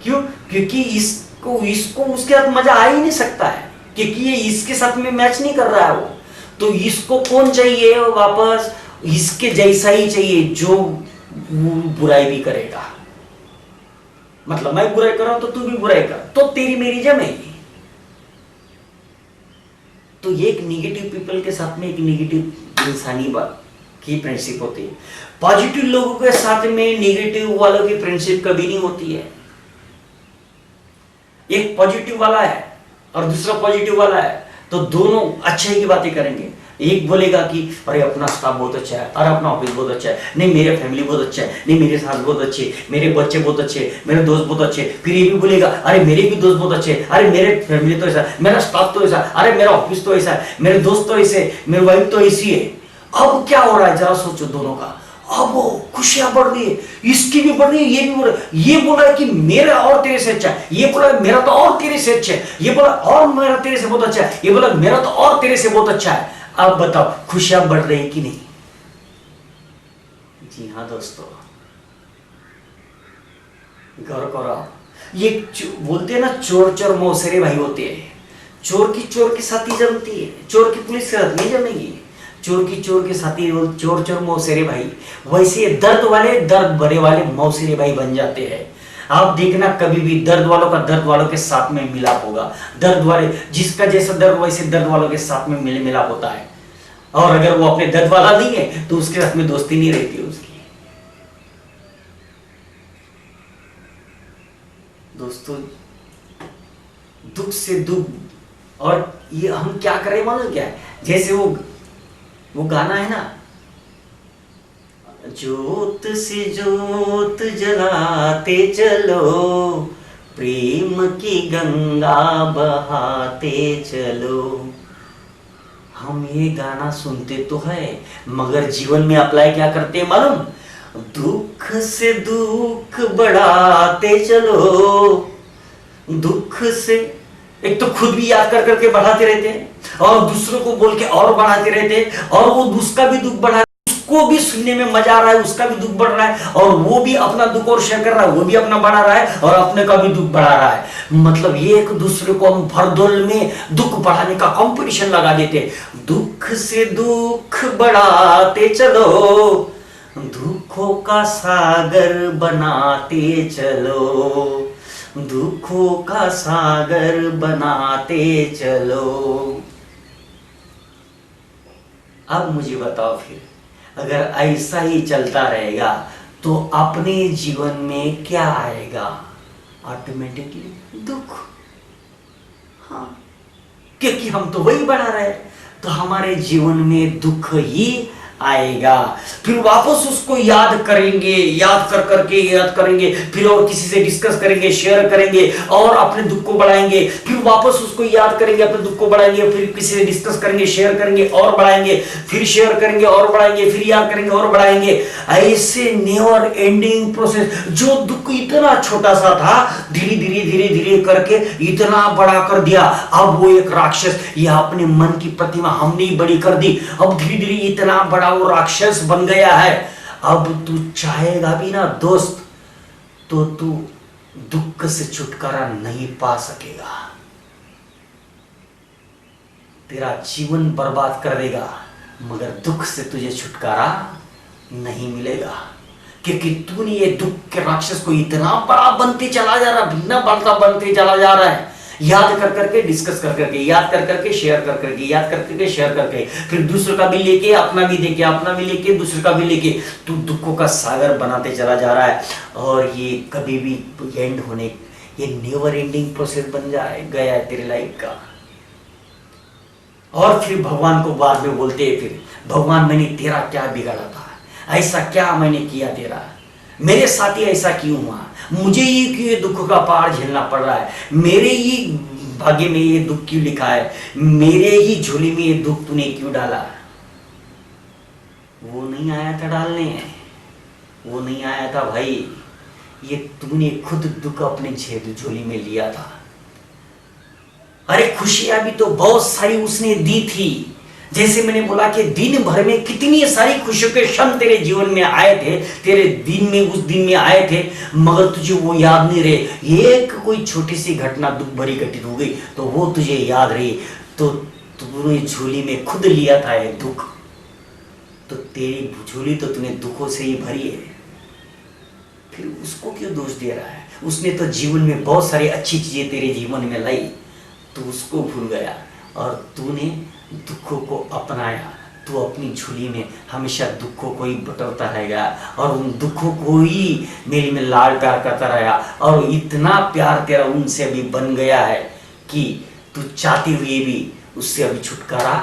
क्यों? क्योंकि इसको उसके साथ मजा आ ही नहीं सकता है, क्योंकि ये इसके साथ में मैच नहीं कर रहा है वो। तो इसको कौन चाहिए वापस? इसके जैसा ही चाहिए जो बुराई भी करेगा। मतलब मैं बुराई कर रहा हूं तो तू भी बुराई कर, तो तेरी मेरी जमेगी। तो एक निगेटिव पीपल के साथ में एक निगेटिव इंसानी बात की फ्रेंडशिप होती है। पॉजिटिव लोगों के साथ में निगेटिव वालों की फ्रेंडशिप कभी नहीं होती है। एक पॉजिटिव वाला है और दूसरा पॉजिटिव वाला है, तो दोनों अच्छाई की बातें करेंगे। एक बोलेगा कि अरे अपना स्टाफ बहुत अच्छा है, अरे अपना ऑफिस बहुत अच्छा है, नहीं मेरे फैमिली बहुत अच्छा है, नहीं मेरे सास बहुत अच्छे, मेरे बच्चे बहुत अच्छे, मेरे दोस्त बहुत अच्छे। फिर ये भी बोलेगा अरे मेरे भी दोस्त बहुत अच्छे, अरे मेरे फैमिली तो ऐसा, मेरा स्टाफ तो ऐसा, अरे मेरा ऑफिस तो ऐसा, मेरे दोस्त तो ऐसे, मेरी वाइफ तो ऐसी है। अब क्या हो रहा है जरा सोचो दोनों का। अब वो खुशियां बढ़ रही है, इसकी भी बढ़ रही है, ये भी बढ़ रही है। ये बोला कि मेरा और तेरे से अच्छा है, ये बोला मेरा तो और तेरे से अच्छा है, ये बोला और मेरा तेरे से बहुत अच्छा है, ये बोला मेरा तो और तेरे से बहुत अच्छा है। अब बताओ खुशियां बढ़ रही कि नहीं? जी हाँ दोस्तों, गौर करो। ये बोलते हैं ना, चोर चोर मौसेरे भाई होते हैं। चोर की साथी जमती है, चोर की पुलिस के साथ नहीं जमेगी। चोर के साथी चोर चोर मौसेरे भाई, वैसे दर्द वाले दर्द भरे वाले मौसेरे भाई बन जाते हैं। आप देखना कभी भी दर्द वालों का दर्द वालों के साथ में मिलाप होगा। दर्द वाले, जिसका जैसा दर्द वैसे दर्द वालों के साथ में मिलाप होता है। और अगर वो अपने दर्द वाला नहीं है तो उसके साथ में दोस्ती नहीं रहती उसकी। दोस्तों, दुख से दुख, और ये हम क्या कर रहे हैं मालूम क्या है? जैसे वो गाना है ना, ज्योत से ज्योत जलाते चलो, प्रेम की गंगा बहाते चलो। हम ये गाना सुनते तो है, मगर जीवन में अप्लाई क्या करते हैं मालूम? दुख से दुख बढ़ाते चलो, दुख से एक तो खुद भी याद कर करके बढ़ाते रहते हैं और दूसरों को बोल के और बढ़ाते रहते हैं, और वो उसका भी दुख बढ़ा, उसको भी सुनने में मजा आ रहा है, उसका भी दुख बढ़ रहा है, और वो भी अपना दुख और शेयर कर रहा है, वो भी अपना बढ़ा रहा है और अपने का भी दुख बढ़ा रहा है। मतलब ये एक दूसरे को हम भरदोल में दुख बढ़ाने का कंपटीशन लगा देते, दुख से दुख बढ़ाते चलो, दुखों का सागर बनाते चलो, दुखों का सागर बनाते चलो। अब मुझे बताओ फिर, अगर ऐसा ही चलता रहेगा तो अपने जीवन में क्या आएगा? ऑटोमेटिकली दुख। हाँ, क्योंकि हम तो वही बढ़ा रहे हैं, तो हमारे जीवन में दुख ही आएगा। फिर वापस उसको याद करेंगे, याद करेंगे, फिर और किसी से डिस्कस करेंगे, शेयर करेंगे और अपने दुख को बढ़ाएंगे, फिर वापस उसको याद करेंगे, अपने दुख को बढ़ाएंगे, फिर किसी से डिस्कस करेंगे, शेयर करेंगे और बढ़ाएंगे, फिर शेयर करेंगे और बढ़ाएंगे, फिर याद करेंगे और बढ़ाएंगे। ऐसे नेवर एंडिंग प्रोसेस। जो दुख इतना छोटा सा था, धीरे धीरे करके इतना बड़ा कर दिया। अब वो एक राक्षस, यह अपने मन की प्रतिमा हमने ही बड़ी कर दी, अब धीरे धीरे इतना बड़ा वो राक्षस बन गया है। अब तू चाहेगा भी ना दोस्त, तो तू दुख से छुटकारा नहीं पा सकेगा, तेरा जीवन बर्बाद कर देगा, मगर दुख से तुझे छुटकारा नहीं मिलेगा, क्योंकि तूने ये दुख के राक्षस को इतना बड़ा बनते चला जा रहा, भिन्न बढ़ता बनते चला जा रहा है। याद कर करके, डिस्कस कर करके, याद कर करके, शेयर कर करके, याद कर करके, शेयर करके, फिर दूसरे का भी लेके, अपना भी देके, अपना भी लेके, दूसरे का भी लेके, तू दुखों का सागर बनाते चला जा रहा है। और ये कभी भी एंड होने, ये नेवर एंडिंग प्रोसेस बन जाए गया है तेरे लाइफ का। और फिर भगवान को बाद में बोलते हैं, फिर भगवान मैंने तेरा क्या बिगाड़ा था, ऐसा क्या मैंने किया तेरा, मेरे साथ ही ऐसा क्यों हुआ, मुझे ही क्यों ये दुख का पहाड़ झेलना पड़ रहा है, मेरे ही भाग्य में ये दुख क्यों लिखा है, मेरे ही झोली में ये दुख तूने क्यों डाला। वो नहीं आया था डालने, वो नहीं आया था भाई, ये तूने खुद दुख अपने झोली में लिया था। अरे खुशियां भी तो बहुत सारी उसने दी थी, जैसे मैंने बोला कि दिन भर में कितनी सारी खुशियों के क्षण तेरे जीवन में आए थे, तेरे दिन में, उस दिन में आए थे, मगर तुझे वो याद नहीं रहे। एक कोई छोटी सी घटना दुख भरी घटित हो गई तो वो तुझे याद रही, तो तूने झोली में खुद लिया था ये दुख, तो तेरी झोली तो तूने दुखों से ही भरी है, फिर उसको क्यों दोष दे रहा है। उसने तो जीवन में बहुत सारी अच्छी चीजें तेरे जीवन में लाई, तू उसको भूल गया और तूने दुखों को अपनाया। तू अपनी झोली में हमेशा दुखों को ही बटोरता रहेगा और उन दुखों को ही मेरे में लाड़ प्यार करता रहेगा, और इतना प्यार तेरा उनसे अभी बन गया है कि तू चाहते हुए भी उससे अभी छुटकारा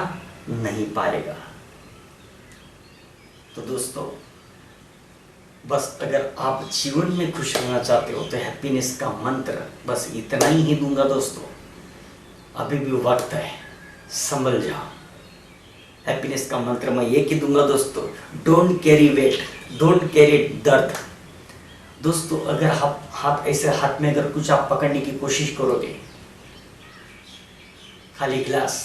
नहीं पाएगा। तो दोस्तों, बस अगर आप जीवन में खुश रहना चाहते हो तो हैप्पीनेस का मंत्र बस इतना ही दूंगा दोस्तों। अभी भी वक्त है, संभल जाओ। हैप्पीनेस का मंत्र मैं ये की दूंगा दोस्तों, don't carry weight, don't carry दर्द। दोस्तों, अगर हाथ ऐसे हाथ में अगर कुछ आप पकड़ने की कोशिश करोगे, खाली ग्लास,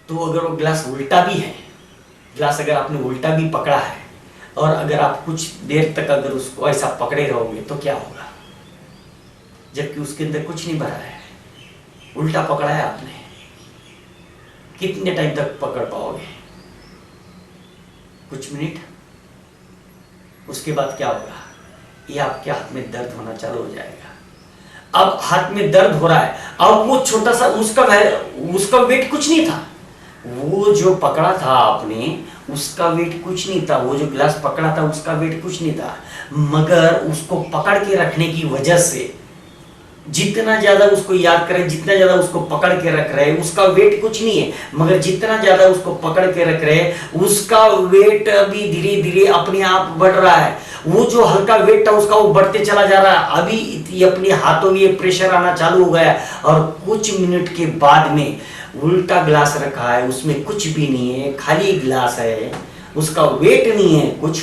तो अगर वो ग्लास उल्टा भी है, ग्लास अगर आपने उल्टा भी पकड़ा है और अगर आप कुछ देर तक अगर उसको ऐसा पकड़े रहोगे तो क्या होगा, जबकि उसके अंदर कुछ नहीं भरा है, उल्टा पकड़ा है आपने, कितने टाइम तक पकड़ पाओगे? कुछ मिनट, उसके बाद क्या होगा, ये आपके हाथ में दर्द होना चालू हो जाएगा। अब हाथ में दर्द हो रहा है, अब वो छोटा सा उसका वेट कुछ नहीं था, वो जो पकड़ा था आपने उसका वेट कुछ नहीं था, वो जो ग्लास पकड़ा था उसका वेट कुछ नहीं था, मगर उसको पकड़ के रखने की वजह से जितना ज्यादा उसको याद करें, जितना ज्यादा उसको पकड़ के रख रहे हैं, उसका वेट कुछ नहीं है, मगर जितना ज्यादा उसको पकड़ के रख रहे हैं उसका वेट अभी धीरे धीरे अपने आप बढ़ रहा है। वो जो हल्का वेट था उसका वो बढ़ते चला जा रहा है, अभी अपने हाथों में ये प्रेशर आना चालू हो गया और कुछ मिनट के बाद में उल्टा ग्लास रखा है, उसमें कुछ भी नहीं है, खाली ग्लास है, उसका वेट नहीं है कुछ,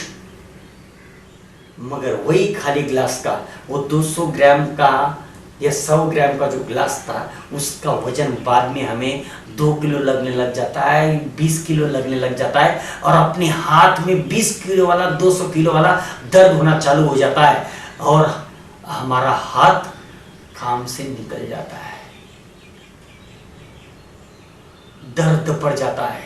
मगर वही खाली ग्लास का वो 200 ग्राम का यह 100 ग्राम का जो गिलास था उसका वजन बाद में हमें 2 किलो लगने लग जाता है, 20 किलो लगने लग जाता है, और अपने हाथ में 20 किलो वाला 200 किलो वाला दर्द होना चालू हो जाता है और हमारा हाथ काम से निकल जाता है, दर्द बढ़ जाता है।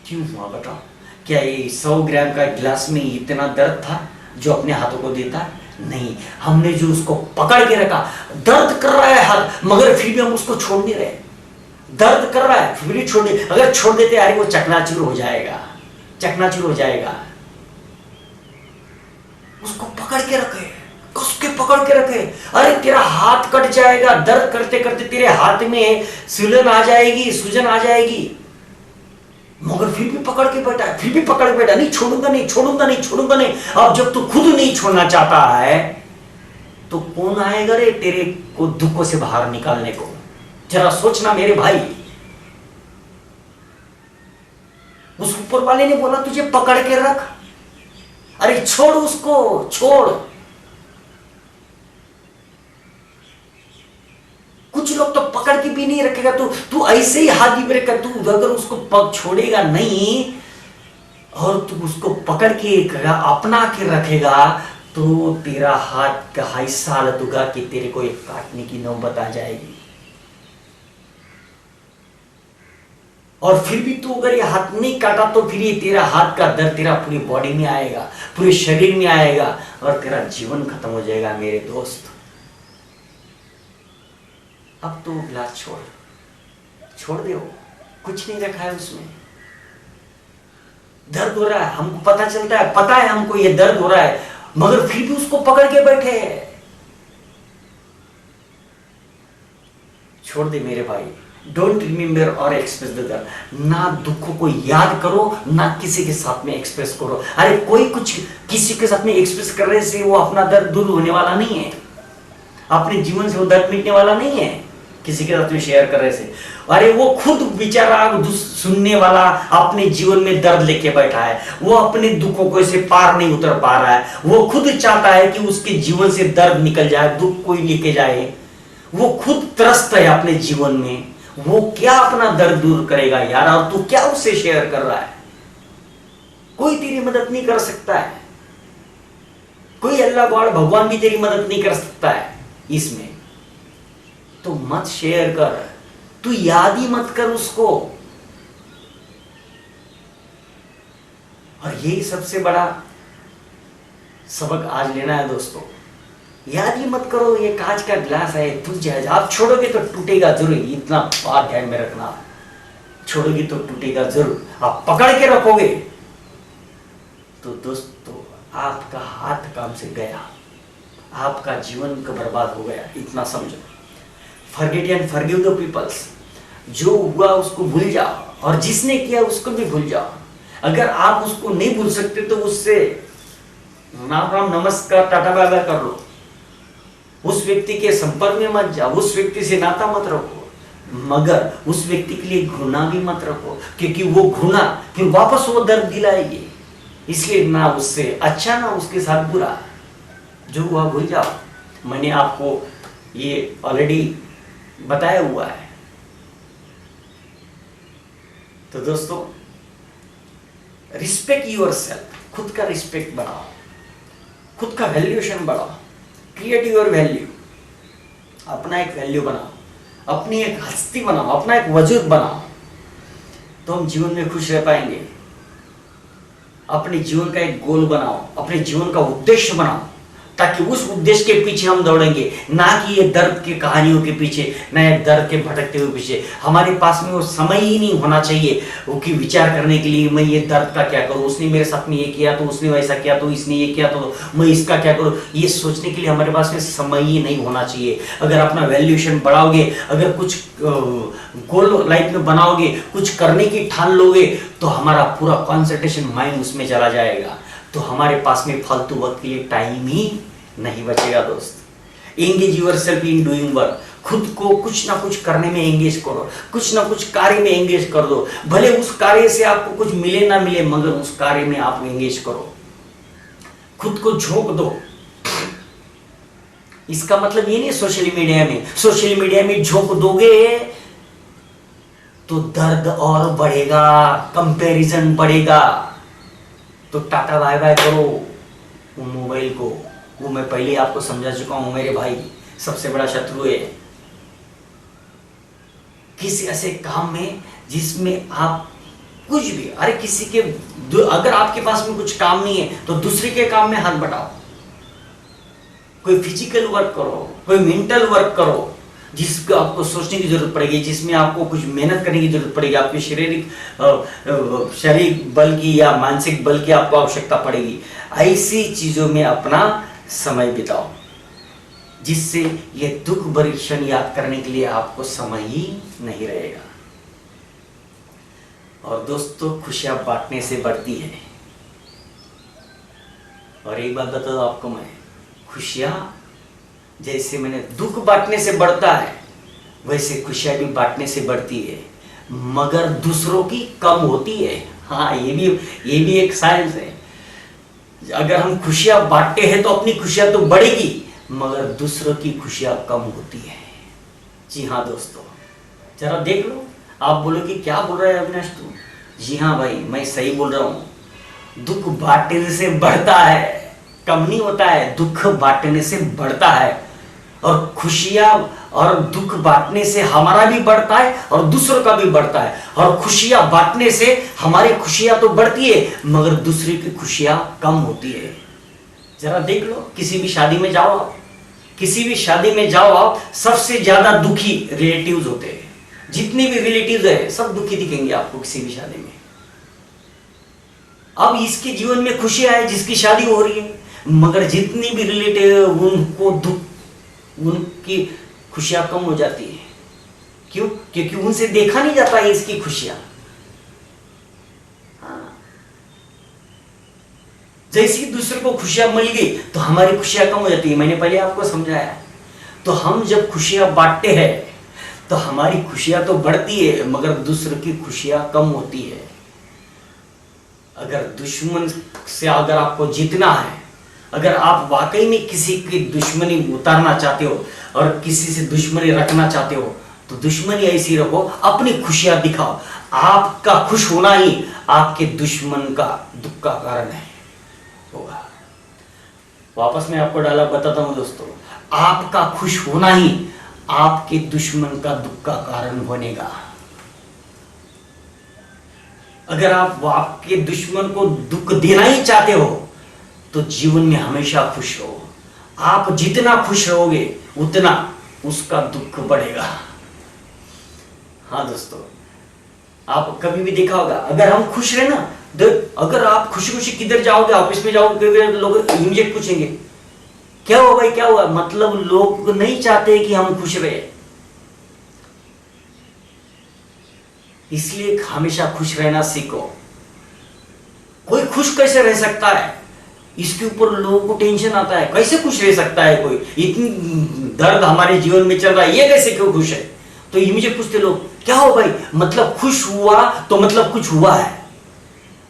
क्यों हुआ बताओ? क्या ये 100 ग्राम का गिलास में इतना दर्द था जो अपने हाथों को देता? नहीं, हमने जो उसको पकड़ के रखा, दर्द कर रहा है हाथ मगर फिर भी हम उसको छोड़ नहीं रहे, दर्द कर रहा है फिर भी छोड़ नहीं, अगर छोड़ देते यार वो चकनाचूर हो जाएगा, चकनाचूर हो जाएगा। उसको पकड़ के रखे, उसके पकड़ के रखे, अरे तेरा हाथ कट जाएगा, दर्द करते करते तेरे हाथ में सूजन आ जाएगी, सूजन आ जाएगी, मगर फिर भी पकड़ के बैठा है, फिर भी पकड़ के बैठा, नहीं छोड़ूंगा नहीं छोड़ूंगा नहीं छोड़ूंगा नहीं। अब जब तू खुद नहीं छोड़ना चाहता है तो कौन आएगा रे तेरे को दुखों से बाहर निकालने को? जरा सोचना मेरे भाई। उस ऊपर वाले ने बोला तुझे पकड़ के रख, अरे छोड़ उसको, छोड़। कुछ लोग तो पकड़ के भी नहीं रखेगा, तू ऐसे ही हाथ भी कर, तू अगर उसको पग छोड़ेगा नहीं और तू उसको पकड़ के अपना के रखेगा तो तेरा हाथ का ऐसा हालत होगा कि तेरे को एक काटने की नौबत आ जाएगी। और फिर भी तू अगर ये हाथ नहीं काटा तो फिर ये तेरा हाथ का दर्द तेरा पूरी बॉडी में आएगा, पूरे शरीर में आएगा और तेरा जीवन खत्म हो जाएगा मेरे दोस्त। अब तो गिलास छोड़ दे, कुछ नहीं रखा है उसमें, दर्द हो रहा है, हमको पता चलता है, पता है हमको ये दर्द हो रहा है, मगर फिर भी उसको पकड़ के बैठे हैं। छोड़ दे मेरे भाई, डोंट रिमेंबर और एक्सप्रेस द दर्द। ना दुखों को याद करो, ना किसी के साथ में एक्सप्रेस करो। अरे कोई कुछ किसी के साथ में एक्सप्रेस करने से वो अपना दर्द दूर होने वाला नहीं है, अपने जीवन से वो दर्द मिटने वाला नहीं है किसी के साथ में शेयर करने से। अरे वो खुद बेचारा सुनने वाला अपने जीवन में दर्द लेके बैठा है, वो अपने दुखों को ऐसे पार नहीं उतर पा रहा है, वो खुद चाहता है कि उसके जीवन से दर्द निकल जाए, दुख कोई लेके जाए, वो खुद त्रस्त है अपने जीवन में, वो क्या अपना दर्द दूर करेगा यार? और तू क्या उससे शेयर कर रहा है? कोई तेरी मदद नहीं कर सकता है, कोई अल्लाह गॉड भगवान भी तेरी मदद नहीं कर सकता है इसमें, तो मत शेयर कर, तू याद ही मत कर उसको। और यही सबसे बड़ा सबक आज लेना है दोस्तों, याद ही मत करो ये कांच का गिलास है, टूट जाएगा, आप छोड़ोगे तो टूटेगा जरूर, इतना बात ध्यान में रखना, छोड़ोगे तो टूटेगा जरूर, आप पकड़ के रखोगे तो दोस्तों आपका हाथ काम से गया, आपका जीवन का बर्बाद हो गया, इतना समझो। Forget and forgive the peoples, जो हुआ उसको भूल जाओ और जिसने किया उसको भी भूल जाओ। अगर आप उसको नहीं भूल सकते तो उससे राम राम नमस्कार टाटा बाय बाय कर लो, उस व्यक्ति के संपर्क में मत जाओ, उस व्यक्ति से नाता मत रखो, मगर उस व्यक्ति के लिए घृणा भी मत रखो, क्योंकि वो घृणा फिर वापस वो दर्द दिलाएगी। इसलिए ना उससे अच्छा ना उसके साथ बुरा, जो हुआ भूल जाओ। मैंने आपको ये ऑलरेडी बताया हुआ है। तो दोस्तों रिस्पेक्ट योरसेल्फ, खुद का रिस्पेक्ट बढ़ाओ, खुद का वैल्यूएशन बढ़ाओ, क्रिएट योर वैल्यू, अपना एक वैल्यू बनाओ, अपनी एक हस्ती बनाओ, अपना एक वजूद बनाओ, तो हम जीवन में खुश रह पाएंगे। अपने जीवन का एक गोल बनाओ, अपने जीवन का उद्देश्य बनाओ, ताकि उस उद्देश्य के पीछे हम दौड़ेंगे, ना कि ये दर्द की कहानियों के पीछे, ना ये दर्द के भटकते हुए पीछे। हमारे पास में वो समय ही नहीं होना चाहिए वो कि विचार करने के लिए मैं ये दर्द का क्या करूं, उसने मेरे साथ में ये किया तो उसने वैसा किया तो इसने ये किया तो मैं इसका क्या करूं, ये सोचने के लिए हमारे पास में समय ही नहीं होना चाहिए। अगर अपना वैल्यूएशन बढ़ाओगे, अगर कुछ गोल लाइफ में बनाओगे, कुछ करने की ठान लोगे, तो हमारा पूरा कॉन्सेंट्रेशन माइंड उसमें चला जाएगा, तो हमारे पास में फालतू वक्त के लिए टाइम ही नहीं बचेगा दोस्त। Engage yourself in doing work, खुद को कुछ ना कुछ करने में एंगेज करो, कुछ ना कुछ कार्य में एंगेज कर दो, भले उस कार्य से आपको कुछ मिले ना मिले, मगर उस कार्य में आप एंगेज करो, खुद को झोंक दो, इसका मतलब ये नहीं सोशल मीडिया में झोंक दोगे तो दर्द और बढ़ेगा, कंपैरिजन बढ़ेगा। तो टाटा बाय बाय करो वो मोबाइल को। वो मैं पहले आपको समझा चुका हूं मेरे भाई, सबसे बड़ा शत्रु है। किसी ऐसे काम में जिसमें आप कुछ भी, अरे किसी के, अगर आपके पास में कुछ काम नहीं है तो दूसरे के काम में हाथ बटाओ। कोई फिजिकल वर्क करो, कोई मेंटल वर्क करो जिसको आपको सोचने की जरूरत पड़ेगी, जिसमें आपको कुछ मेहनत करने की जरूरत पड़ेगी, आपके शारीरिक बल की या मानसिक बल की आपको आवश्यकता पड़ेगी। ऐसी चीजों में अपना समय बिताओ जिससे ये दुख भरी क्षण याद करने के लिए आपको समय ही नहीं रहेगा। और दोस्तों, खुशियां बांटने से बढ़ती है। और एक बात बता दो आपको मैं, खुशियां जैसे मैंने दुख बांटने से बढ़ता है वैसे खुशियां भी बांटने से बढ़ती है, मगर दूसरों की कम होती है। हाँ, ये भी एक साइंस है। अगर हम खुशियां बांटते हैं तो अपनी खुशियां तो बढ़ेगी, मगर दूसरों की खुशियां कम होती है। जी हाँ दोस्तों, जरा देख लो। आप बोलोगे क्या बोल रहा है अविनाश तू? जी हाँ भाई, मैं सही बोल रहा हूं। दुख बांटने से बढ़ता है, कम नहीं होता है। दुख बांटने से बढ़ता है। और खुशियां और दुख बांटने से हमारा भी बढ़ता है और दूसरों का भी बढ़ता है। और खुशियां बांटने से हमारी खुशियां तो बढ़ती है, मगर दूसरे की खुशियां कम होती है। जरा देख लो, किसी भी शादी में जाओ आप, सबसे ज्यादा दुखी रिलेटिव्स होते हैं। जितने भी रिलेटिव्स है सब दुखी दिखेंगे आपको किसी भी शादी में। अब इसके जीवन में खुशियां है जिसकी शादी हो रही है, मगर जितनी भी रिलेटिव है उनको दुख, उनकी खुशियां कम हो जाती है। क्यों? क्योंकि उनसे देखा नहीं जाता है इसकी खुशियां। जैसे दूसरे को खुशियां मिल गई तो हमारी खुशियां कम हो जाती है। मैंने पहले आपको समझाया। तो हम जब खुशियां बांटते हैं तो हमारी खुशियां तो बढ़ती है, मगर दूसरों की खुशियां कम होती है। अगर दुश्मन से अगर आपको जीतना है, अगर आप वाकई में किसी की दुश्मनी उतारना चाहते हो और किसी से दुश्मनी रखना चाहते हो, तो दुश्मनी ऐसी रखो, अपनी खुशियां दिखाओ। आपका खुश होना ही आपके दुश्मन का दुख का कारण है होगा। वापस मैं आपको डायलॉग बताता हूं दोस्तों, आपका खुश होना ही आपके दुश्मन का दुख का कारण बनेगा। अगर आप आपके दुश्मन को दुख देना ही चाहते हो तो जीवन में हमेशा खुश रहो। आप जितना खुश रहोगे उतना उसका दुख बढ़ेगा। हाँ दोस्तों, आप कभी भी देखा होगा, अगर हम खुश रहे ना, तो अगर आप खुशी खुशी किधर जाओगे, ऑफिस में जाओगे, लोग इमीडिएट पूछेंगे क्या हुआ भाई, क्या हुआ। मतलब लोग नहीं चाहते कि हम खुश रहे, इसलिए हमेशा खुश रहना सीखो। कोई खुश कैसे रह सकता है, इसके ऊपर लोगों को टेंशन आता है। कैसे खुश रह सकता है कोई, इतनी दर्द हमारे जीवन में चल रहा है, ये कैसे क्यों खुश है। तो ये मुझे पूछते लोग, क्या हो भाई, मतलब खुश हुआ तो मतलब कुछ हुआ है।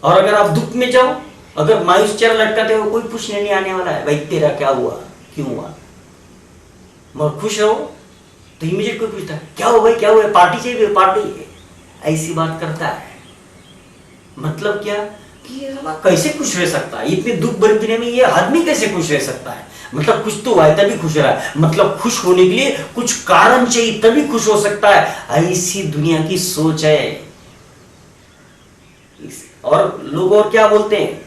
और अगर आप दुख में जाओ, अगर मायूस चेहरा लटकाते हो, कोई पूछने नहीं आने वाला है भाई तेरा क्या हुआ, क्यों हुआ। मगर खुश रहो तो इमीडिएट कोई पूछता है क्या हो भाई, क्या हुआ, पार्टी चाहिए, पार्टी, ऐसी बात करता है। मतलब क्या कि कैसे खुश रह सकता है, इतने दुख भरे दुनिया में ये आदमी कैसे खुश रह सकता है। मतलब कुछ तो हुआ है तभी खुश रहा है, मतलब खुश होने के लिए कुछ कारण चाहिए तभी खुश हो सकता है। ऐसी दुनिया की सोच है। और लोग और क्या बोलते हैं,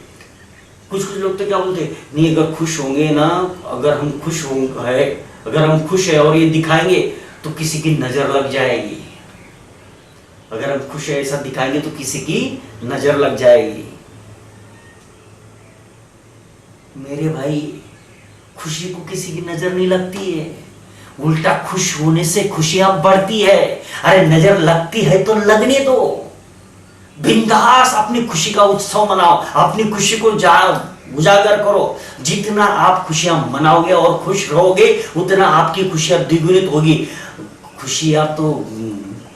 कुछ लोग तो क्या बोलते हैं, नहीं अगर खुश होंगे ना, अगर हम खुश होंगे, अगर हम खुश है और ये दिखाएंगे तो किसी की नजर लग जाएगी। अगर हम खुश है ऐसा दिखाएंगे तो किसी की नजर लग जाएगी। मेरे भाई, खुशी को किसी की नजर नहीं लगती है, उल्टा खुश होने से खुशियां बढ़ती है। अरे नजर लगती है तो लगने दो, बिंदास अपनी खुशी का उत्सव मनाओ, अपनी खुशी को उजागर करो। जितना आप खुशियां मनाओगे और खुश रहोगे उतना आपकी खुशियां द्विगुणित होगी। खुशियां तो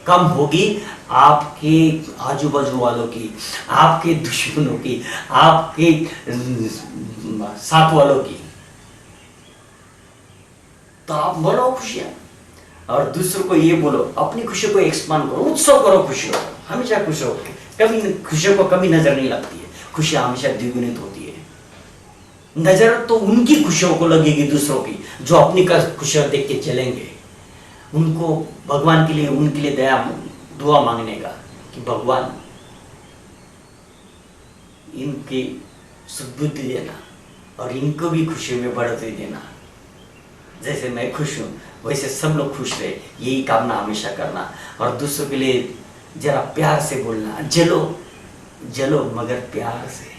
कम होगी आपके आजू बाजू वालों की, आपके दुश्मनों की, आपके साथ वालों की। तो आप मनाओ खुशियां, और दूसरों को ये बोलो, अपनी खुशियों को एक्सपांड करो, उत्सव करो खुशियों को, हमेशा खुश रहो। कभी खुशियों को कभी नजर नहीं लगती है, खुशियां हमेशा द्विगुणित होती है। नजर तो उनकी खुशियों को लगेगी दूसरों की, जो अपनी खुशियां देख के जलेंगे। उनको भगवान के लिए, उनके लिए दुआ मांगने का कि भगवान इनकी सुबुद्धि देना और इनको भी खुशियों में बढ़ोतरी देना। जैसे मैं खुश हूं वैसे सब लोग खुश रहे, यही कामना हमेशा करना। और दूसरों के लिए जरा प्यार से बोलना, जलो जलो मगर प्यार से।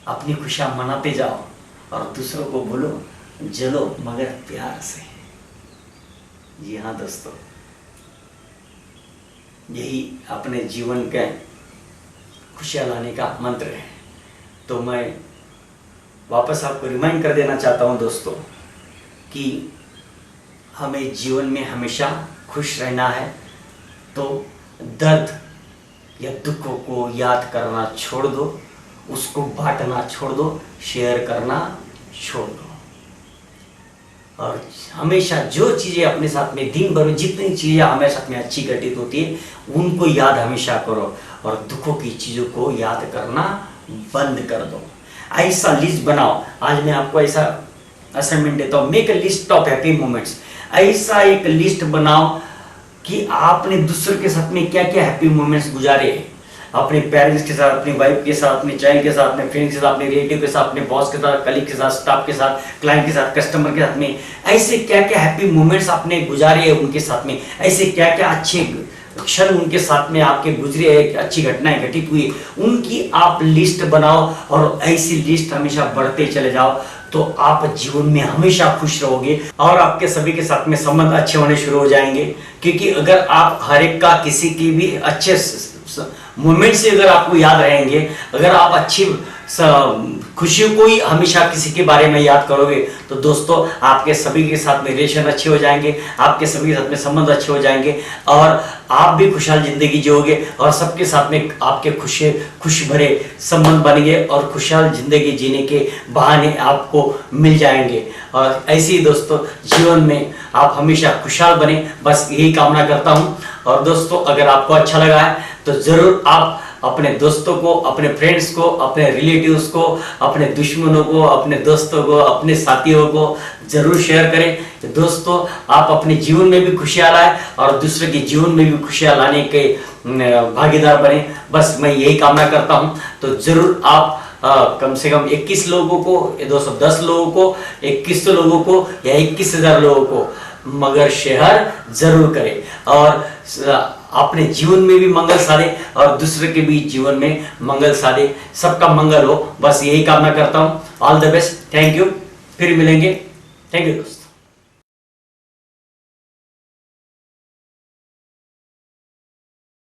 अपनी खुशियां मनाते जाओ और दूसरों को बोलो जलो मगर प्यार से। जी हाँ दोस्तों, यही अपने जीवन का खुशियां लाने का मंत्र है। तो मैं वापस आपको रिमाइंड कर देना चाहता हूं दोस्तों कि हमें जीवन में हमेशा खुश रहना है। तो दर्द या दुखों को याद करना छोड़ दो, उसको बांटना छोड़ दो, शेयर करना छोड़ दो। और हमेशा जो चीज़ें अपने साथ में दिन भर में जितनी चीज़ें हमारे साथ में अच्छी घटित होती है उनको याद हमेशा करो, और दुखों की चीज़ों को याद करना बंद कर दो। ऐसा लिस्ट बनाओ। आज मैं आपको ऐसा असाइनमेंट देता हूँ, make a list of happy moments. ऐसा एक लिस्ट बनाओ कि आपने दूसरे के साथ में क्या क्या हैप्पी मोमेंट्स गुजारे हैं, अपने पेरेंट्स के साथ, अपनी वाइफ के साथ, अपने चाइल्ड के साथ, अपने फ्रेंड्स के साथ, अपने रिलेटिव के साथ, अपने बॉस के साथ, कलीग के साथ, स्टाफ के साथ, क्लाइंट के साथ, कस्टमर के साथ में। ऐसे क्या क्या हैप्पी मोमेंट्स आपने गुजारे हैं उनके साथ में, ऐसे क्या क्या अच्छे क्षण उनके साथ में आपके गुजरे हैं, अच्छी घटनाएं घटित हुई, उनकी आप लिस्ट बनाओ और ऐसी लिस्ट हमेशा बढ़ते चले जाओ। तो आप जीवन में हमेशा खुश रहोगे और आपके सभी के साथ में संबंध अच्छे होने शुरू हो जाएंगे। क्योंकि अगर आप हर एक का किसी की भी अच्छे मोमेंट से अगर आपको याद रहेंगे, अगर आप अच्छी खुशियों को ही हमेशा किसी के बारे में याद करोगे, तो दोस्तों आपके सभी के साथ में रिलेशन अच्छे हो जाएंगे, आपके सभी के साथ में संबंध अच्छे हो जाएंगे और आप भी खुशहाल जिंदगी जियोगे और सबके साथ में आपके खुश भरे संबंध बनेंगे और खुशहाल जिंदगी जीने के बहाने आपको मिल जाएंगे। और ऐसे ही दोस्तों जीवन में आप हमेशा खुशहाल बने, बस यही कामना करता हूँ। और दोस्तों अगर आपको अच्छा लगा है तो जरूर आप अपने दोस्तों को, अपने फ्रेंड्स को, अपने रिलेटिव्स को, अपने दुश्मनों को, अपने दोस्तों को, अपने साथियों को जरूर शेयर करें। दोस्तों आप अपने जीवन में भी खुशियां लाएं और दूसरे के जीवन में भी खुशियां लाने के भागीदार बने, बस मैं यही कामना करता हूं। तो जरूर आप कम से कम 21 लोगों को, 210 लोगों को, 21 लोगों को या 21,000 लोगों को मगर शेयर जरूर करें और अपने जीवन में भी मंगल साधे और दूसरे के भी जीवन में मंगल साधे, सबका मंगल हो, बस यही कामना करता हूं। All the best, thank you, फिर मिलेंगे। थैंक यू दोस्त।